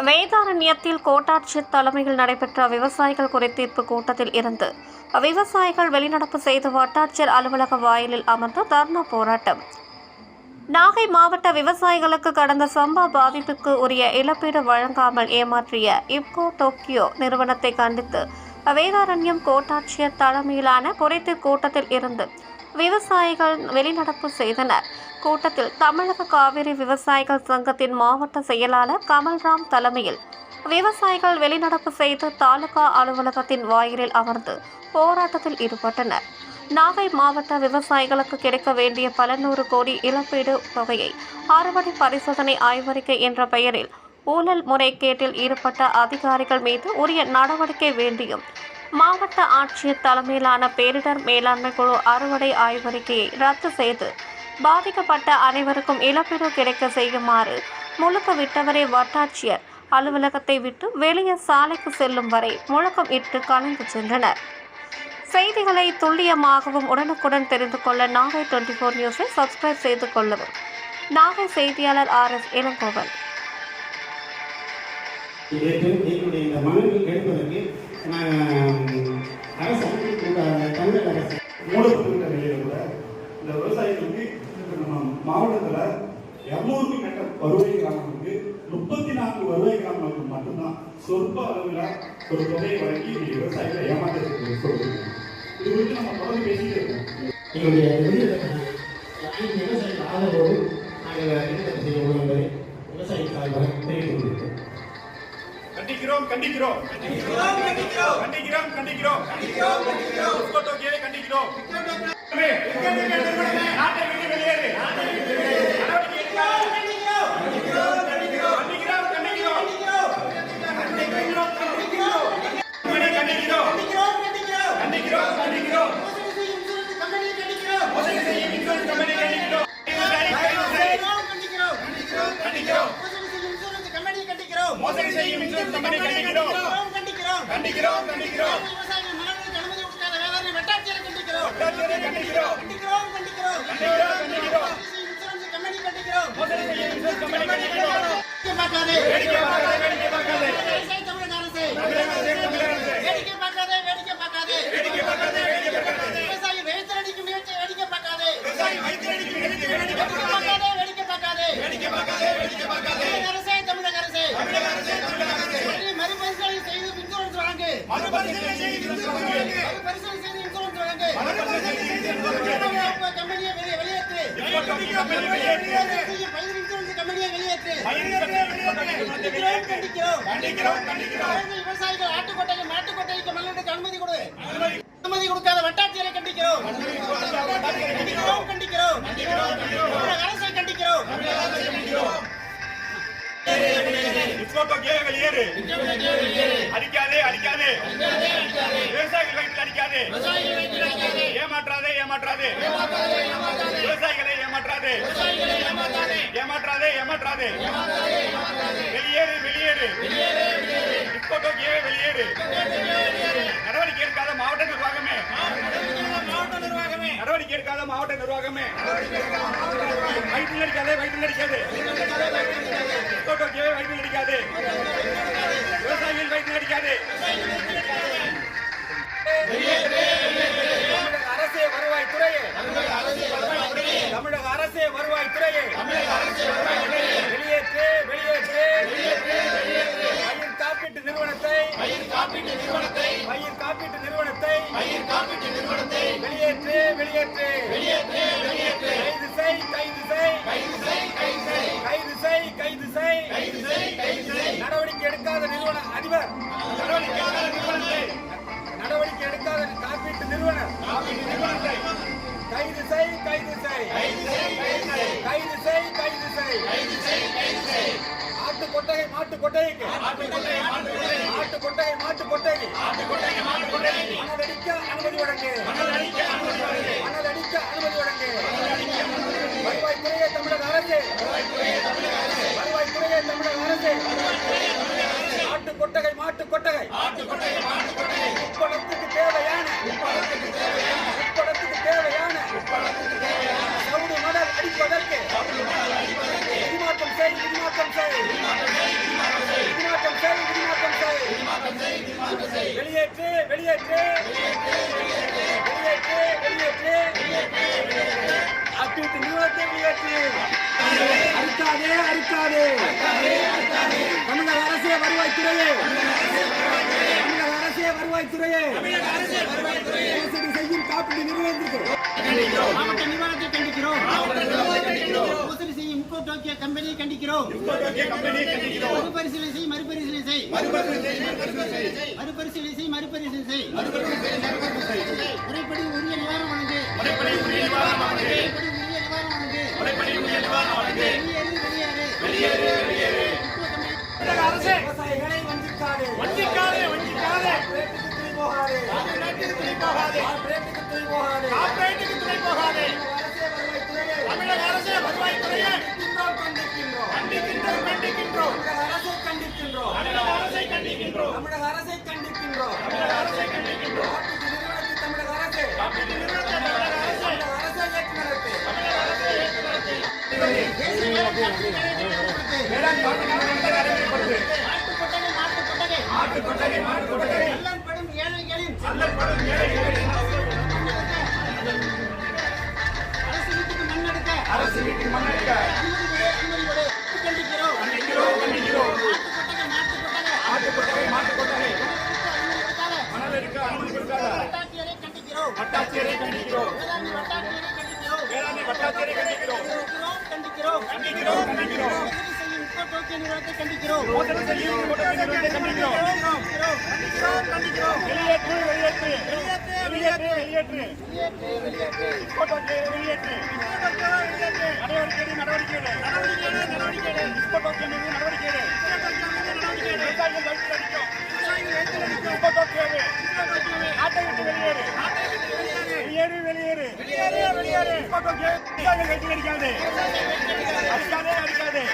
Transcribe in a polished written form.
வேதாரண்யத்தில் கோட்டாட்சியர் தலைமையில் நடைபெற்ற விவசாயிகள் குறைதீர்ப்பு கூட்டத்தில் இருந்து விவசாயிகள் வெளிநடப்பு செய்து வட்டாட்சியர் அலுவலக வாயிலில் அமர்ந்து தர்ணா போராட்டம். நாகை மாவட்ட விவசாயிகளுக்கு கடந்த சம்பா பாதிப்புக்கு உரிய இழப்பீடு வழங்காமல் ஏமாற்றிய இப்கோ டோக்கியோ நிறுவனத்தை கண்டித்து வேதாரண்யம் கோட்டாட்சியர் தலைமையிலான குறைதீர் கூட்டத்தில் இருந்து விவசாயிகள் வெளிநடப்பு செய்தனர். கூட்டத்தில் தமிழக காவிரி விவசாயிகள் சங்கத்தின் மாவட்ட செயலாளர் கமல்ராம் தலைமையில் விவசாயிகள் வெளிநடப்பு செய்து தாலுகா அலுவலகத்தின் வாயிலில் அமர்ந்து போராட்டத்தில் ஈடுபட்டனர். நாகை மாவட்ட விவசாயிகளுக்கு கிடைக்க வேண்டிய பல நூறு கோடி இழப்பீடு தொகையை அறுவடை பரிசோதனை ஆய்வறிக்கை என்ற பெயரில் ஊழல் முறைகேட்டில் ஈடுபட்ட அதிகாரிகள் மீது உரிய நடவடிக்கை வேண்டியும், மாவட்ட ஆட்சியர் தலைமையிலான பேரிடர் மேலாண்மை குழு அறுவடை ஆய்வறிக்கையை ரத்து செய்து பாதிக்கப்பட்ட அனைவருக்கும் இழப்பீடு கிடைக்க செய்யுமாறு முழக்க விட்டவரை வட்டாட்சியர் அலுவலகத்தை விட்டு வெளியே சாலைக்கு செல்லும் வரை முழக்கம் இட்டு கலந்து சென்றனர். செய்திகளை துல்லியமாகவும் உடனுக்குடன் தெரிந்து கொள்ள நாகை 24 நியூஸை சப்ஸ்கிரைப் செய்து கொள்ளவும். நாகை செய்தியாளர் RS இளங்கோவன். மாவட்டத்தில் 200க்கும் மேற்பட்ட வருவாய் கிராமங்களுக்கு 34 வருவாய் கிராமங்களுக்கு மட்டும்தான் சொற்ப அளவில் ஒரு தொகையை வழங்கி விவசாயிகளை ஏமாற்ற சொல்லுங்க. இது குறித்து நம்ம தொடர்ந்து பேசிட்டு இருக்கோம். எங்களுடைய விவசாயிகள் ஆதரவோடு நாங்கள் செய்ய உள்ளதை விவசாயி சார்பாக தெரிவித்துக் கொள்கிறோம். கண்டிக்கிறோம் கண்டிக்கிறோம் கண்டிக்கிறோம் கண்டிக்கிறோம் கண்டிக்கிறோம் கண்டிக்கிறோம் கண்டிக்கிறோம் கண்டிக்கிறோம் கண்டிக்கிறோம் நாட்டை விட்டு வெளியேறு. மோசடி செய்யும் இன்சூரன்ஸ் கம்பெனி கண்டிக்கிறோம் கண்டிக்கிறோம் கண்டிக்கிறோம் கண்டிக்கிறோம் விவசாயிகள் மனநலனுக்கு அனுமதி கொடுக்காத வேளாண் வட்டாட்சியரை கண்டிக்கிறோம் கண்டிக்கிறோம் கண்டிக்கிறோம் கண்டிக்கிறோம் கண்டிக்கிறோம் இன்சூரன்ஸ் கம்பெனி கண்டிக்கிறோம் மோசடி செய்யும் இன்சூரன்ஸ் கம்பெனி கண்டிக்கிறோம். வேடிக்கை பார்க்காதே வேடிக்கை பார்க்காதே விவசாய தமிழக அரசு வேடிக்கை பார்க்காதே வேடிக்கை பார்க்காதே வேடிக்கை பார்க்காதே வேடிக்கை பார்க்காதே விவசாயி வயிற்றடிக்கு முயற்சி வேடிக்கை பார்க்காதே விவசாயி வயிற்றடிக்கு முயற்சி வேடிக்கை பார்க்காதே வேடிக்கை பார்க்காதே வேடிக்கை பார்க்காதே வேடிக்கை பார்க்காதே அரசே தமிழக அரசே மறுபரிசீலனை செய்து இன்சூரன்ஸ் வழங்கு மறுபரிசீலனை செய்து இன்சூரன்ஸ் வழங்கு மறுபரிசீலனை செய்து இன்சூரன்ஸ் வழங்கு மறுபரிசீலனை செய்து இன்சூரன்ஸ் வழங்கு கம்பெனியை வெளியேற்று கம்பெனியை வெளியேற்று பயிர் இன்சூரன்ஸ் கம்பெனியை வெளியேற்று கண்டிக்கிறோம் கண்டிக்கிறோம் கண்டிக்கிறோம் விவசாயிகள் ஆட்டுக்கொட்டைக்கு மாட்டுக்கொட்டைக்கு மண்ணுக்கு அனுமதி கொடு அனுமதி கொடுக்காத வட்டாட்சியரை கண்டிக்கிறோம் கண்டிக்கிறோம் கண்டிக்கிறோம் கண்டிக்கிறோம் அரசை கண்டிக்கிறோம் வெளியேறு அடிக்காதே அடிக்காதே விவசாயிகள் வயிற்றில் அடிக்காதே ஏமாற்றாதே ஏமாற்றாதே விவசாயிகளை ஏமாற்றாதே ஏமாற்றாதே ஏமாற்றாதே வெளியேறு வெளியேறு வெளியேறு நடவடிக்கை எடுக்காத மாவட்ட நிர்வாகமே நடவடிக்கை எடுக்காத மாவட்ட நிர்வாகமே வயிற்றில் அடிக்காதே வயிற்றில் அடிக்காதே வயிற்றில் அடிக்காதே விவசாயிகள் வயிற்றில் அடிக்காதே அரசே வருவாய் துறையே தமிழக அரசே வருவாய் துறையே வெளியேற்று வெளியேற்று பயிர் காப்பீட்டு நிறுவனத்தை வெளியேற்று வெளியேற்று கைது செய் கைது செய் நடவடிக்கை எடுக்காத நிறுவன அதிபர் நடவடிக்கை எடுக்காத காப்பீட்டு நிறுவனர் கைது செய் ஆட்டு கொட்டகை மாட்டு கொட்டகைக்கு மணலடிக்க அனுமதி வழங்கு வருவாய் துறையே தமிழக அரசு ஆட்டு கொட்டகை மாட்டு கொட்டகை உட்படத்துக்கு தேவையான சவுடி மணல் அடிப்பதற்கு நிதிமாற்றம் செய் வெளியேற்று வெளியேற்று வெளியேற்று வெளியேற்று ஆக்டிவிட்டி நிறுவனத்தை வெளியேற்று அறுக்காதே அறுக்காதே தமிழக அரசே வருவாய்த்துறையே தமிழக அரசே வருவாய்த்துறையே மோசடி செய்யும் காப்பீட்டு நிறுவனத்திற்கு மாவட்ட நிர்வாகத்தை கண்டிக்கிறோம் மோசடி செய்யும் முக்கோ டோக்கியோ கம்பெனியை கண்டிக்கிறோம் மறுபரிசீலனை செய் மறுபரிசீலனை செய் மறுபரிசீலனை செய் மறுபரிசீலனை செய் முறைப்படி உரிய நிவாரணம் வழங்கு வெளியேறு வெளியேறு அரசே விவசாயிகளை வஞ்சிக்காதே வஞ்சிக்காதே வஞ்சிக்காதே துணை போகாதே கார்ப்பரேட்டுக்கு துணை போகாதே தமிழக அரசே வருவாய்த்துறையே கண்டிக்கின்றோம் கண்டிக்கின்றோம் தமிழக அரசை கண்டிக்கின்றோம் தமிழக அரசை கண்டிக்கின்றோம் தமிழக அரசை கண்டிக்கின்றோம் தமிழக அரசை காப்பீட்டு நிறுவனத்தை தமிழக அரசை ஏற்று நடத்து தமிழக அரசை ஏற்று நடத்து அரசு வீட்டுக்கு மண்ணெடுக்க கண்டிக்கிறோம் மணல் எடுக்க அனுமதி கொடுக்காத வட்டாட்சியரை கண்டிக்கிறோம் வேளாண்மை வட்டாட்சியரை கண்டிக்கிறோம் மோசடி செய்யும் நிறுவனத்தை கண்டிக்கிறோம் வெளியேற்று வெளியேற்று வெளியேற்று வெளியேற்று நடவடிக்கை வெளியேறு அடிக்காதே ஏமாற்றாதே